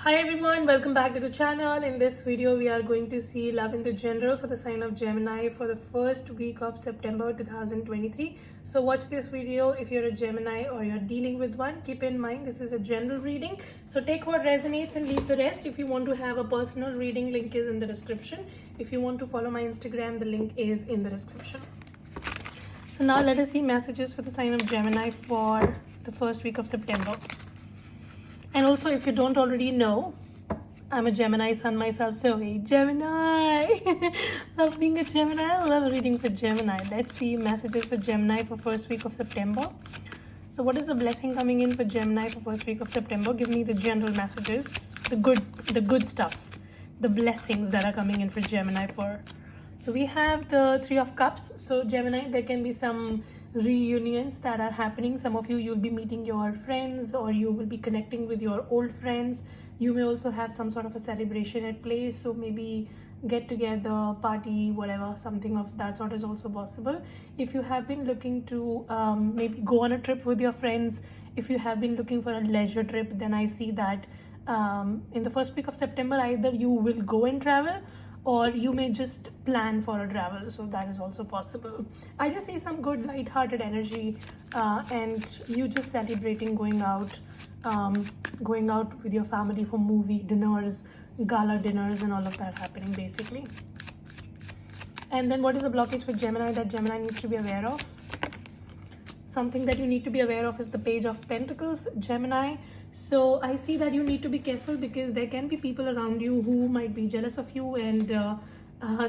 Hi everyone, welcome back to the channel. In this video, we are going to see love in the general for the sign of Gemini for the first week of September 2023. So watch this video if you're a Gemini or you're dealing with one. Keep in mind, this is a general reading. So take what resonates and leave the rest. If you want to have a personal reading, link is in the description. If you want to follow my Instagram, the link is in the description. So now let us see messages for the sign of Gemini for the first week of September. And also, if you don't already know, I'm a Gemini sun myself, so hey, Gemini! Love being a Gemini. I love reading for Gemini. Let's see messages for Gemini for first week of September. So what is the blessing coming in for Gemini for first week of September? Give me the general messages, the good stuff, the blessings that are coming in for Gemini for. So we have the Three of Cups. So Gemini, there can be some reunions that are happening. Some of you'll be meeting your friends, or you will be connecting with your old friends. You may also have some sort of a celebration at place, so maybe get together, party, whatever, something of that sort is also possible. If you have been looking to maybe go on a trip with your friends, if you have been looking for a leisure trip, then I see that in the first week of September, either you will go and travel, or you may just plan for a travel, so that is also possible. I just see some good light-hearted energy, and you just celebrating going out with your family for movie dinners, gala dinners, and all of that happening basically. And then what is the blockage for Gemini that Gemini needs to be aware of? Something that you need to be aware of is the Page of Pentacles, Gemini. So I see that you need to be careful, because there can be people around you who might be jealous of you, and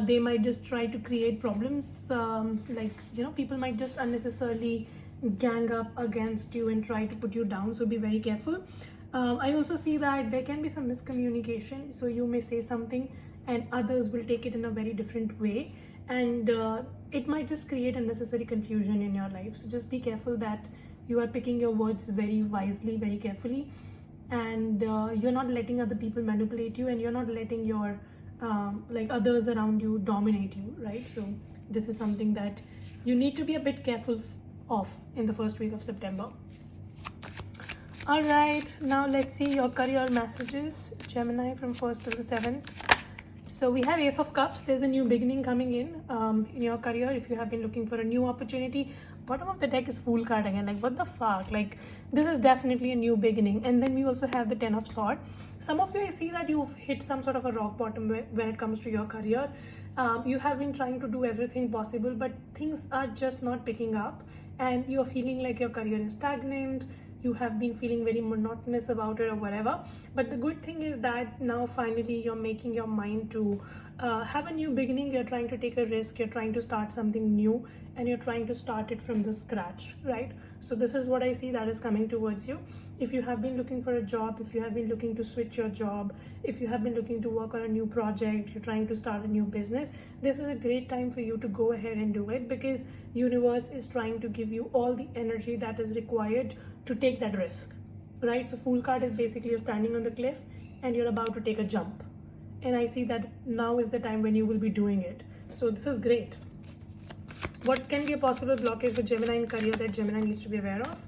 they might just try to create problems. People might just unnecessarily gang up against you and try to put you down. So be very careful. I also see that there can be some miscommunication. So you may say something and others will take it in a very different way. And it might just create unnecessary confusion in your life. So just be careful that you are picking your words very wisely, very carefully, and you're not letting other people manipulate you, and you're not letting your others around you dominate you, right? So this is something that you need to be a bit careful of in the first week of September. All right, now let's see your career messages, Gemini, from 1st to the 7th. So we have Ace of Cups. There's a new beginning coming in your career. If you have been looking for a new opportunity, bottom of the deck is Fool card again. Like, what the fuck? Like, this is definitely a new beginning. And then we also have the Ten of Swords. Some of you, I see that you've hit some sort of a rock bottom when it comes to your career. You have been trying to do everything possible, but things are just not picking up, and you're feeling like your career is stagnant. You have been feeling very monotonous about it or whatever. But the good thing is that now finally you're making your mind to have a new beginning. You're trying to take a risk. You're trying to start something new, and you're trying to start it from the scratch, right? So this is what I see that is coming towards you. If you have been looking for a job, if you have been looking to switch your job, if you have been looking to work on a new project, you're trying to start a new business, this is a great time for you to go ahead and do it, because universe is trying to give you all the energy that is required to take that risk, right? So Fool card is basically you're standing on the cliff and you're about to take a jump, and I see that now is the time when you will be doing it. So this is great. What can be a possible blockage for Gemini in career that Gemini needs to be aware of?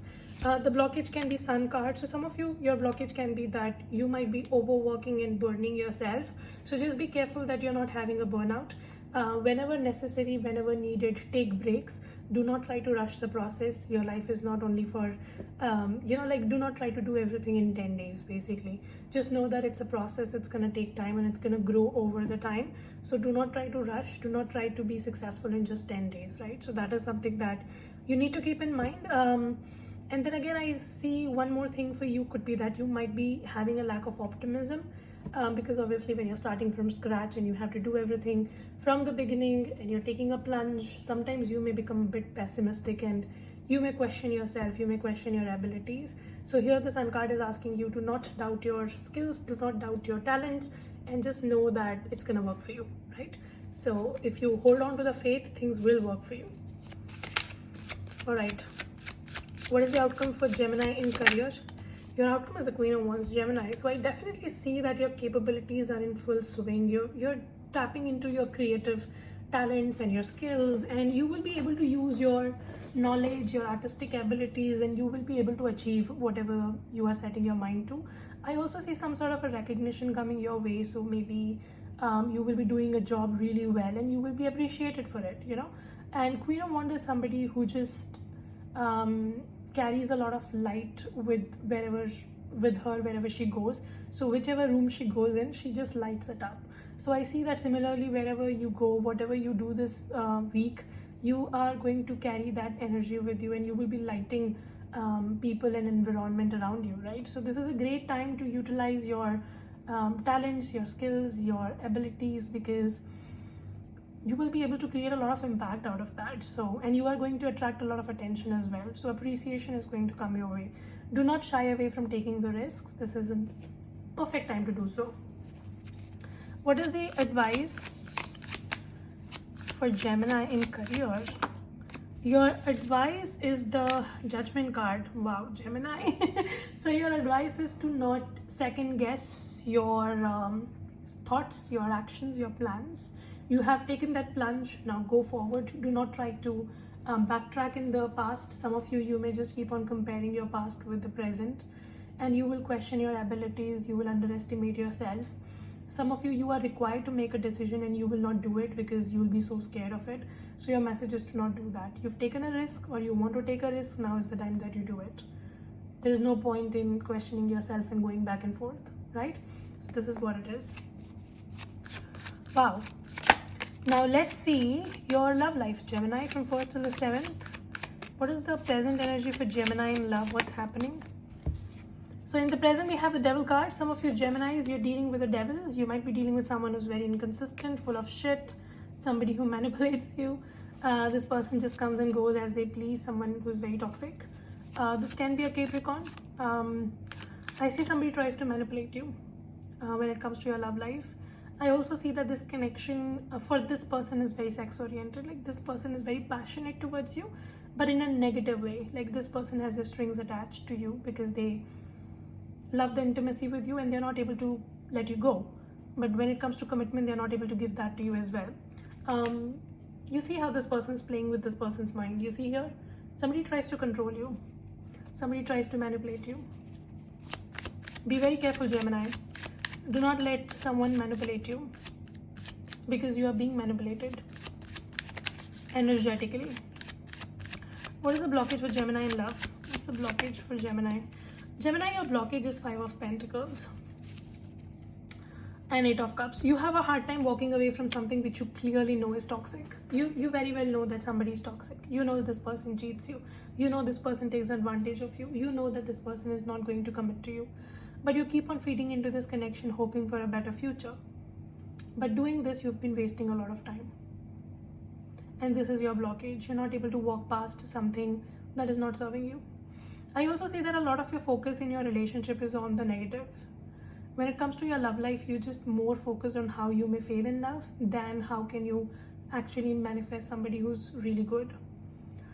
The blockage can be Sun card. So some of you, your blockage can be that you might be overworking and burning yourself. So just be careful that you're not having a burnout. Whenever necessary, whenever needed, take breaks. Do not try to rush the process. Your life is not only for, do not try to do everything in 10 days, basically. Just know that it's a process. It's going to take time, and it's going to grow over the time. So do not try to rush. Do not try to be successful in just 10 days, right? So that is something that you need to keep in mind. And then again, I see one more thing for you could be that you might be having a lack of optimism. Because obviously when you're starting from scratch and you have to do everything from the beginning and you're taking a plunge, sometimes you may become a bit pessimistic and you may question yourself, you may question your abilities. So here the Sun card is asking you to not doubt your skills, do not doubt your talents, and just know that it's going to work for you, right? So if you hold on to the faith, things will work for you. All right. What is the outcome for Gemini in career? Your outcome is the Queen of Wands, Gemini. So I definitely see that your capabilities are in full swing. You're tapping into your creative talents and your skills, and you will be able to use your knowledge, your artistic abilities, and you will be able to achieve whatever you are setting your mind to. I also see some sort of a recognition coming your way. So maybe you will be doing a job really well and you will be appreciated for it, you know. And Queen of Wands is somebody who just carries a lot of light with her wherever she goes. So whichever room she goes in, she just lights it up. So I see that similarly, wherever you go, whatever you do this week, you are going to carry that energy with you and you will be lighting people and environment around you, right? So this is a great time to utilize your talents, your skills, your abilities, because you will be able to create a lot of impact out of that. So, and you are going to attract a lot of attention as well. So appreciation is going to come your way. Do not shy away from taking the risks. This is a perfect time to do so. What is the advice for Gemini in career? Your advice is the Judgment card. Wow, Gemini. So your advice is to not second guess your thoughts, your actions, your plans. You have taken that plunge. Now go forward. Do not try to backtrack in the past. Some of you may just keep on comparing your past with the present, and you will question your abilities. You will underestimate yourself. Some of you are required to make a decision and you will not do it because you will be so scared of it. So your message is to not do that. You've taken a risk or you want to take a risk. Now is the time that you do it. There is no point in questioning yourself and going back and forth, right? So this is what it is. Wow. Now let's see your love life, Gemini, from 1st to the 7th. What is the present energy for Gemini in love? What's happening? So in the present, we have the Devil card. Some of you Geminis, you're dealing with a devil. You might be dealing with someone who's very inconsistent, full of shit, somebody who manipulates you. This person just comes and goes as they please, someone who's very toxic. This can be a Capricorn. I see somebody tries to manipulate you when it comes to your love life. I also see that this connection for this person is very sex oriented. Like this person is very passionate towards you, but in a negative way. Like this person has the strings attached to you because they love the intimacy with you and they're not able to let you go. But when it comes to commitment, they're not able to give that to you as well. You see how this person is playing with this person's mind. You see here, somebody tries to control you. Somebody tries to manipulate you. Be very careful, Gemini. Do not let someone manipulate you because you are being manipulated energetically. What is the blockage for Gemini in love? What's the blockage for Gemini? Gemini, your blockage is 5 of Pentacles and 8 of Cups. You have a hard time walking away from something which you clearly know is toxic. You very well know that somebody is toxic. You know that this person cheats you. You know this person takes advantage of you. You know that this person is not going to commit to you. But you keep on feeding into this connection, hoping for a better future. But doing this, you've been wasting a lot of time. And this is your blockage. You're not able to walk past something that is not serving you. I also see that a lot of your focus in your relationship is on the negative. When it comes to your love life, you're just more focused on how you may fail in love than how can you actually manifest somebody who's really good.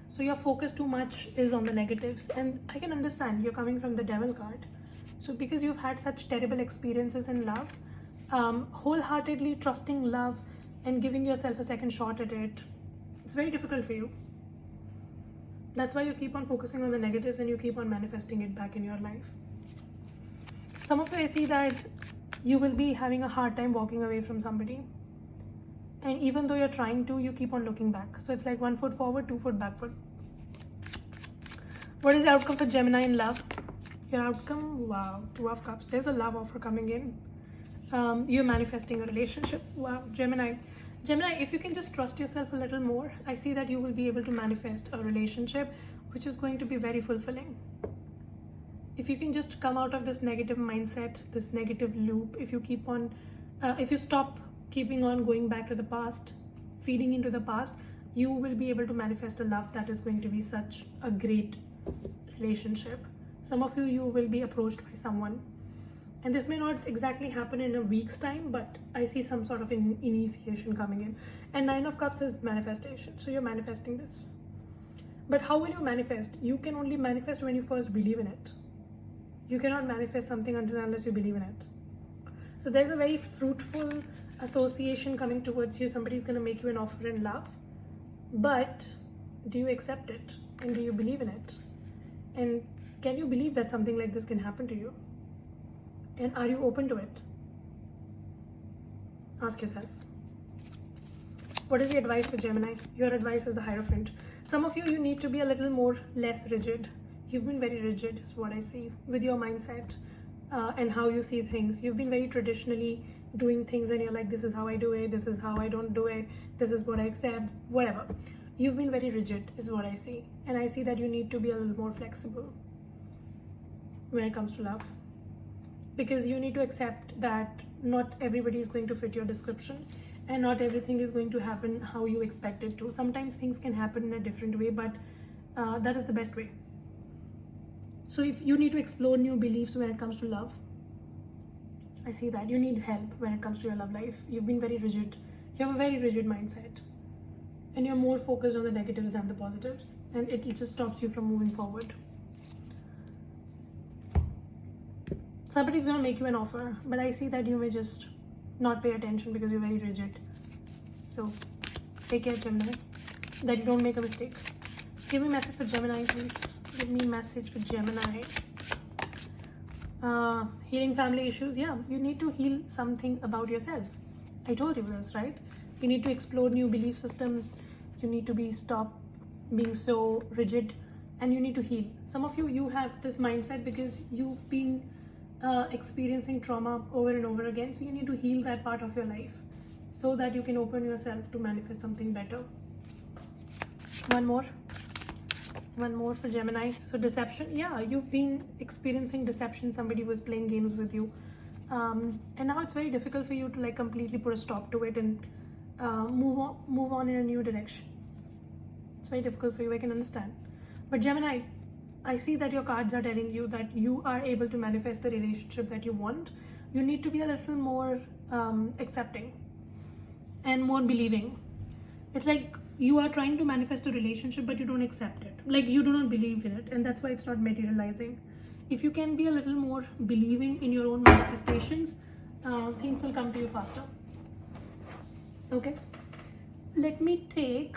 So your focus too much is on the negatives. And I can understand you're coming from the Devil card. So because you've had such terrible experiences in love, wholeheartedly trusting love and giving yourself a second shot at it, it's very difficult for you. That's why you keep on focusing on the negatives and you keep on manifesting it back in your life. Some of you, I see that you will be having a hard time walking away from somebody. And even though you're trying to, you keep on looking back. So it's like 1 foot forward, 2 foot backward. What is the outcome for Gemini in love? Your outcome, wow, 2 of Cups. There's a love offer coming in. You're manifesting a relationship. Wow, Gemini. Gemini, if you can just trust yourself a little more, I see that you will be able to manifest a relationship which is going to be very fulfilling. If you can just come out of this negative mindset, this negative loop, if you keep on, if you stop keeping on going back to the past, feeding into the past, you will be able to manifest a love that is going to be such a great relationship. Some of you will be approached by someone. And this may not exactly happen in a week's time, but I see some sort of initiation coming in. And 9 of Cups is manifestation. So you're manifesting this. But how will you manifest? You can only manifest when you first believe in it. You cannot manifest something unless you believe in it. So there's a very fruitful association coming towards you. Somebody's going to make you an offer in love. But do you accept it? And do you believe in it? And can you believe that something like this can happen to you? And are you open to it? Ask yourself. What is the advice for Gemini? Your advice is the Hierophant. Some of you, you need to be a little more less rigid. You've been very rigid is what I see with your mindset and how you see things. You've been very traditionally doing things and you're like, this is how I do it, this is how I don't do it, this is what I accept, whatever. You've been very rigid is what I see. And I see that you need to be a little more flexible when it comes to love. Because you need to accept that not everybody is going to fit your description and not everything is going to happen how you expect it to. Sometimes things can happen in a different way, but that is the best way. So if you need to explore new beliefs when it comes to love, I see that you need help when it comes to your love life. You've been very rigid. You have a very rigid mindset and you're more focused on the negatives than the positives, and it just stops you from moving forward. Somebody's going to make you an offer, but I see that you may just not pay attention because you're very rigid. So take care, Gemini, that you don't make a mistake. Give me a message for Gemini, please. Give me a message for Gemini. Healing family issues. Yeah, you need to heal something about yourself. I told you this, right? You need to explore new belief systems. You need to stop being so rigid, and you need to heal. Some of you, you have this mindset because you've been experiencing trauma over and over again. So you need to heal that part of your life so that you can open yourself to manifest something better. One more for Gemini. So deception. Yeah, you've been experiencing deception. Somebody was playing games with you, and now it's very difficult for you to like completely put a stop to it and move on in a new direction. It's very difficult for you, I can understand. But Gemini, I see that your cards are telling you that you are able to manifest the relationship that you want. You need to be a little more accepting and more believing. It's like you are trying to manifest a relationship, but you don't accept it. Like you do not believe in it, and that's why it's not materializing. If you can be a little more believing in your own manifestations, things will come to you faster. Okay, let me take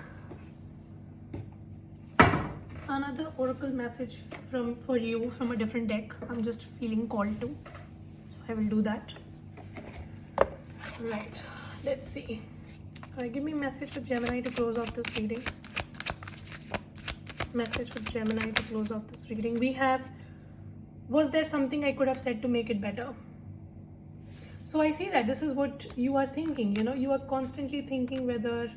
another oracle message for you from a different deck. I'm just feeling called to, so I will do that. Right, let's see. Give me a message for Gemini to close off this reading. Message for Gemini to close off this reading. We have, was there something I could have said to make it better? So I see that this is what you are thinking. You know, you are constantly thinking whether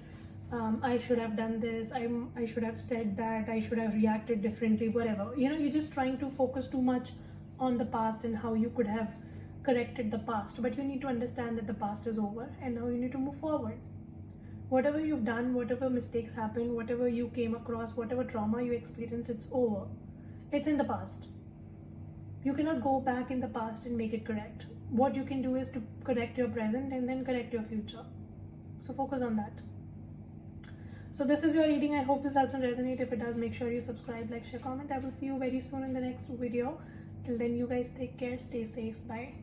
I should have done this, I should have said that, I should have reacted differently, whatever. You know, you're just trying to focus too much on the past and how you could have corrected the past. But you need to understand that the past is over and now you need to move forward. Whatever you've done, whatever mistakes happened, whatever you came across, whatever trauma you experienced, it's over. It's in the past. You cannot go back in the past and make it correct. What you can do is to correct your present and then correct your future. So focus on that. So this is your reading. I hope this helps and resonate. If it does, make sure you subscribe, like, share, comment. I will see you very soon in the next video. Till then, you guys take care. Stay safe. Bye.